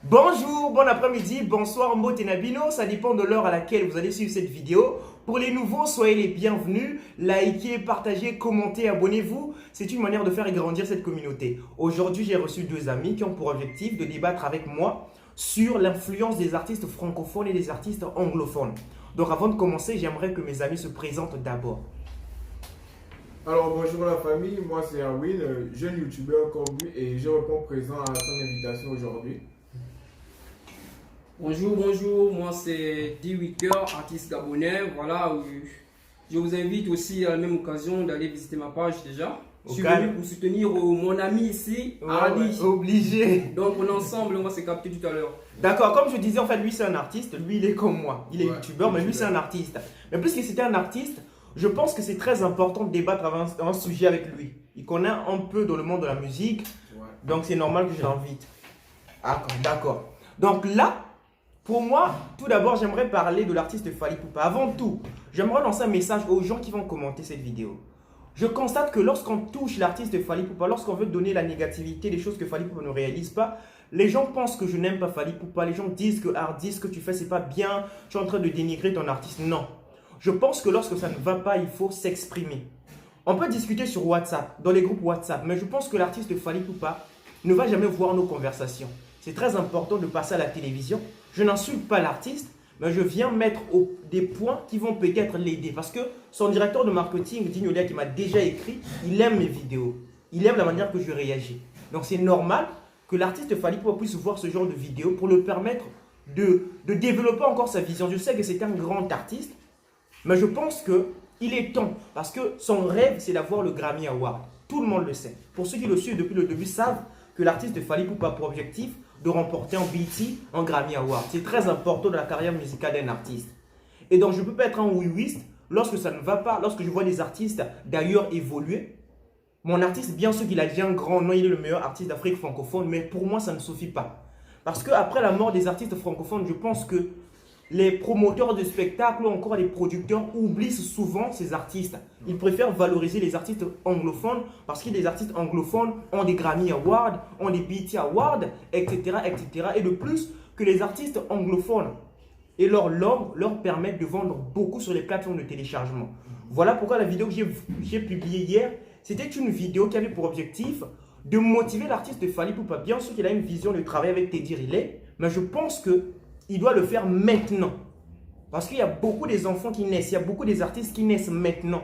Bonjour, bon après-midi, bonsoir, Mbotenabino, ça dépend de l'heure à laquelle vous allez suivre cette vidéo. Pour les nouveaux, soyez les bienvenus, likez, partagez, commentez, abonnez-vous. C'est une manière de faire grandir cette communauté. Aujourd'hui, j'ai reçu deux amis qui ont pour objectif de débattre avec moi sur l'influence des artistes francophones et des artistes anglophones. Donc avant de commencer, j'aimerais que mes amis se présentent d'abord. Alors bonjour la famille, moi c'est Erwin, jeune youtubeur comme lui et je réponds présent à son invitation aujourd'hui. Bonjour, moi c'est D-Wicker, artiste gabonais. Voilà, je vous invite aussi à la même occasion d'aller visiter ma page déjà. Je suis venu pour soutenir mon ami ici, Ali. Obligé. Donc on est ensemble, on va se capter tout à l'heure. D'accord, comme je disais, en fait, lui c'est un artiste, lui il est comme moi. Il est youtubeur, mais lui c'est un artiste. Mais puisque c'était un artiste, je pense que c'est très important de débattre un sujet avec lui. Il connaît un peu dans le monde de la musique, donc c'est normal que je l'invite. D'accord. Donc là, pour moi, tout d'abord, j'aimerais parler de l'artiste Fally Ipupa. Avant tout, j'aimerais lancer un message aux gens qui vont commenter cette vidéo. Je constate que lorsqu'on touche l'artiste Fally Ipupa, lorsqu'on veut donner la négativité, des choses que Fally Ipupa ne réalise pas, les gens pensent que je n'aime pas Fally Ipupa. Les gens disent que ce que tu fais, c'est pas bien. Tu es en train de dénigrer ton artiste. Non. Je pense que lorsque ça ne va pas, il faut s'exprimer. On peut discuter sur WhatsApp, dans les groupes WhatsApp, mais je pense que l'artiste Fally Ipupa ne va jamais voir nos conversations. C'est très important de passer à la télévision. Je n'insulte pas l'artiste, mais je viens mettre des points qui vont peut-être l'aider. Parce que son directeur de marketing, Dignolia, qui m'a déjà écrit, il aime mes vidéos. Il aime la manière que je réagis. Donc c'est normal que l'artiste Fally Ipupa puisse voir ce genre de vidéos pour le permettre de développer encore sa vision. Je sais que c'est un grand artiste, mais je pense qu'il est temps. Parce que son rêve, c'est d'avoir le Grammy Award. Tout le monde le sait. Pour ceux qui le suivent depuis le début savent que l'artiste Fally Ipupa a pour objectif de remporter un BET, un Grammy Award. C'est très important dans la carrière musicale d'un artiste. Et donc, je ne peux pas être un oui-wist lorsque ça ne va pas, lorsque je vois des artistes d'ailleurs évoluer. Mon artiste, bien sûr qu'il a déjà un grand nom, il est le meilleur artiste d'Afrique francophone, mais pour moi, ça ne suffit pas. Parce qu'après la mort des artistes francophones, je pense que les promoteurs de spectacles ou encore les producteurs oublient souvent ces artistes. Ils préfèrent valoriser les artistes anglophones parce que les artistes anglophones ont des Grammy Awards, ont des BET Awards, etc., etc. Et de plus, que les artistes anglophones et leur langue leur permettent de vendre beaucoup sur les plateformes de téléchargement. Voilà pourquoi la vidéo que j'ai publiée hier, c'était une vidéo qui avait pour objectif de motiver l'artiste Fally Ipupa. Bien sûr qu'il a une vision de travail avec Teddy Riley, mais je pense que il doit le faire maintenant. Parce qu'il y a beaucoup des enfants qui naissent, il y a beaucoup des artistes qui naissent maintenant.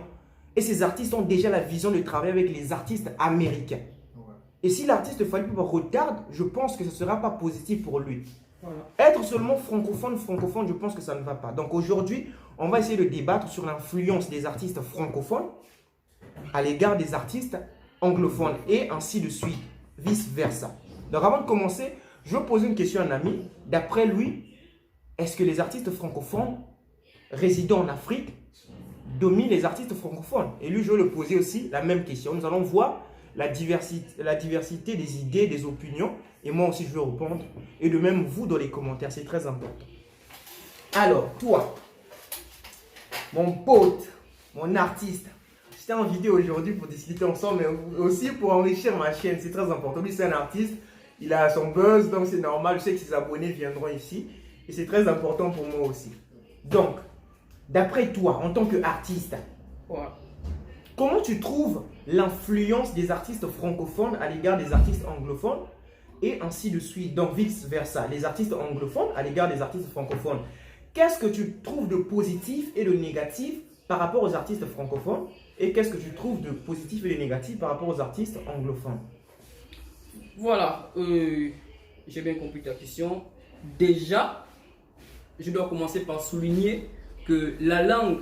Et ces artistes ont déjà la vision de travailler avec les artistes américains. Et si l'artiste Fally Ipupa retarde, je pense que ce ne sera pas positif pour lui. Être seulement francophone, je pense que ça ne va pas. Donc aujourd'hui, on va essayer de débattre sur l'influence des artistes francophones à l'égard des artistes anglophones et ainsi de suite, vice-versa. Donc avant de commencer, je vais poser une question à un ami. D'après lui, est-ce que les artistes francophones résidant en Afrique dominent les artistes francophones? Et lui, je vais le poser aussi la même question. Nous allons voir la diversité des idées, des opinions. Et moi aussi, je vais répondre. Et de même, vous, dans les commentaires, c'est très important. Alors, toi, mon pote, mon artiste, j'étais en vidéo aujourd'hui pour discuter ensemble, mais aussi pour enrichir ma chaîne. C'est très important. Lui, c'est un artiste. Il a son buzz, donc c'est normal. Je sais que ses abonnés viendront ici. Et c'est très important pour moi aussi. Donc, d'après toi, en tant qu'artiste, comment tu trouves l'influence des artistes francophones à l'égard des artistes anglophones et ainsi de suite, donc vice-versa, les artistes anglophones à l'égard des artistes francophones? Qu'est-ce que tu trouves de positif et de négatif par rapport aux artistes francophones et qu'est-ce que tu trouves de positif et de négatif par rapport aux artistes anglophones? Voilà, j'ai bien compris ta question. Déjà, je dois commencer par souligner que la langue,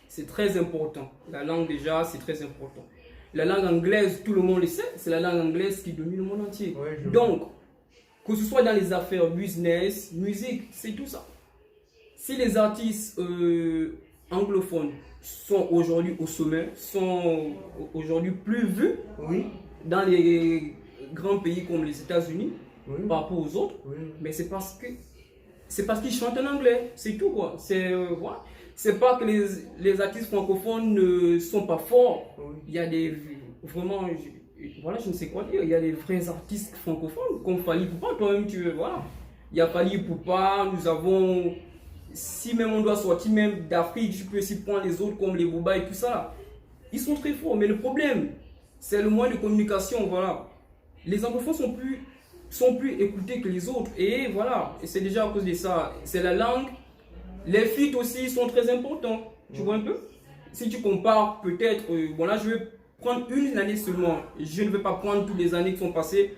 c'est très important. La langue, déjà, c'est très important. La langue anglaise, tout le monde le sait, c'est la langue anglaise qui domine le monde entier. Donc, que ce soit dans les affaires business, musique, c'est tout ça. Si les artistes anglophones sont aujourd'hui au sommet, sont aujourd'hui plus vus dans les grands pays comme les États-Unis par rapport aux autres, mais c'est parce qu'ils chantent en anglais, c'est tout quoi. C'est pas que les artistes francophones ne sont pas forts. Il y a des vraiment, je ne sais quoi dire. Il y a des vrais artistes francophones comme Fally Ipupa, toi-même tu voilà. il y a Fally Ipupa, nous avons, si même on doit sortir même d'Afrique, je peux aussi prendre les autres comme les Booba et tout ça là. Ils sont très forts, mais le problème, c'est le moyen de communication, voilà. Les anglophones sont plus écoutés que les autres, et voilà, et c'est déjà à cause de ça. C'est la langue, les feats aussi sont très importants, tu vois un peu. Si tu compares peut-être, bon là je vais prendre une année seulement, je ne vais pas prendre toutes les années qui sont passées,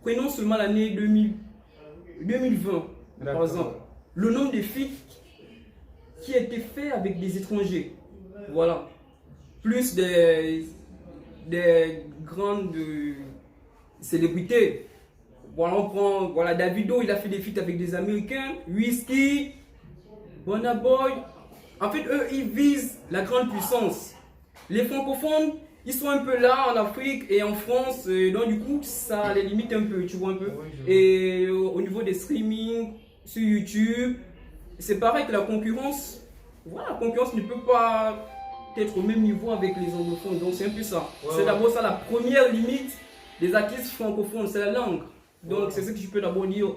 prenons seulement l'année 2020, par exemple. Le nombre de feats qui a été fait avec des étrangers, voilà. Plus des grandes célébrités. Voilà, on prend, voilà, Davido, il a fait des feats avec des Américains, Wizkid, Burna Boy. En fait, eux, ils visent la grande puissance. Les francophones, ils sont un peu là en Afrique et en France, donc du coup, ça les limite un peu, tu vois un peu. Et au niveau des streamings, sur YouTube, c'est pareil que la concurrence. Voilà, la concurrence ne peut pas être au même niveau avec les anglophones, donc c'est un peu ça. C'est d'abord ça la première limite des artistes francophones, c'est la langue. Donc c'est ce que je peux d'abord dire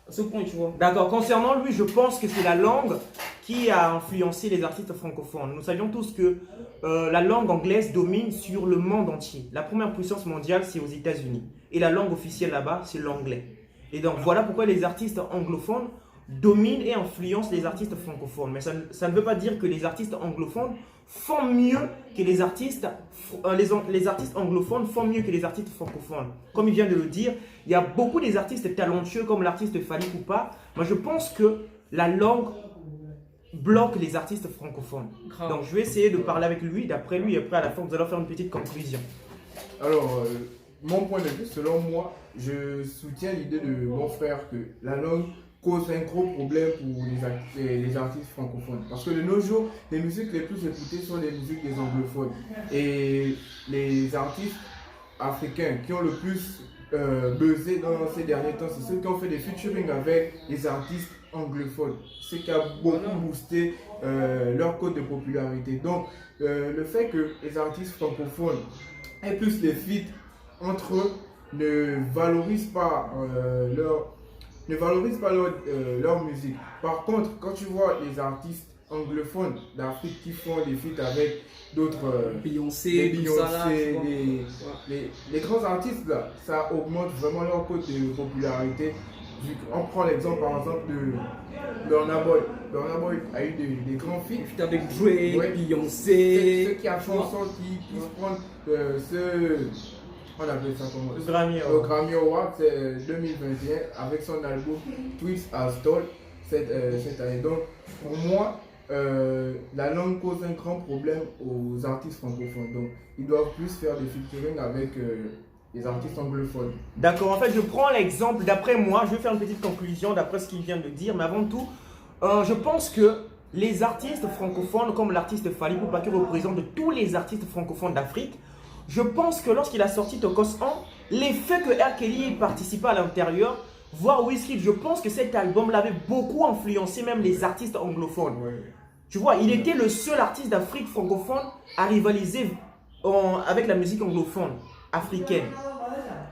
à ce point, tu vois. D'accord, concernant lui, je pense que c'est la langue qui a influencé les artistes francophones. Nous savions tous que la langue anglaise domine sur le monde entier. La première puissance mondiale, c'est aux États-Unis. Et la langue officielle là-bas, c'est l'anglais. Et donc voilà pourquoi les artistes anglophones dominent et influencent les artistes francophones. Mais ça ne veut pas dire que les artistes anglophones font mieux que les artistes anglophones font mieux que les artistes francophones. Comme il vient de le dire, il y a beaucoup des artistes talentueux comme l'artiste Fally Ipupa. Moi, je pense que la langue bloque les artistes francophones. Donc, je vais essayer de parler avec lui. D'après lui, et après, à la fin, nous allons faire une petite conclusion. Alors, mon point de vue, selon moi, je soutiens l'idée de mon frère que la langue cause un gros problème pour les artistes francophones. Parce que de nos jours, les musiques les plus écoutées sont les musiques des anglophones. Et les artistes africains qui ont le plus buzzé dans ces derniers temps, c'est ceux qui ont fait des featuring avec les artistes anglophones. Ce qui a beaucoup boosté leur cote de popularité. Donc, le fait que les artistes francophones aient plus les feats entre eux ne valorise pas leur musique. Par contre, quand tu vois les artistes anglophones d'Afrique qui font des feats avec d'autres Beyoncé, les grands artistes là, ça augmente vraiment leur cote de popularité. On prend l'exemple par exemple de Burna Boy. Burna Boy a eu des grands feats avec Drake, Beyoncé. Ceux qui a fait en sorte qu'ils se prennent on appelle ça comment? Le Grammy Award 2021 avec son album Tweets As Told cette année. Donc pour moi, la langue cause un grand problème aux artistes francophones. Donc ils doivent plus faire des featuring avec les artistes anglophones. D'accord, en fait je prends l'exemple, d'après moi, je vais faire une petite conclusion d'après ce qu'il vient de dire, mais avant tout, je pense que les artistes francophones, comme l'artiste Fally Ipupa qui représente tous les artistes francophones d'Afrique, je pense que lorsqu'il a sorti Tokos 1, l'effet que R. Kelly participait à l'intérieur, voire Wizkid, je pense que cet album l'avait beaucoup influencé même les artistes anglophones. Tu vois, il était le seul artiste d'Afrique francophone à rivaliser avec la musique anglophone africaine.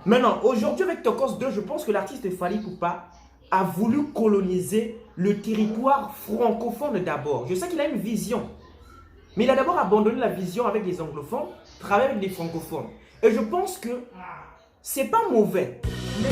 Maintenant, aujourd'hui avec Tokos 2, je pense que l'artiste Fally Ipupa a voulu coloniser le territoire francophone d'abord. Je sais qu'il a une vision, mais il a d'abord abandonné la vision avec les anglophones, travailler avec les francophones. Et je pense que c'est pas mauvais. Mais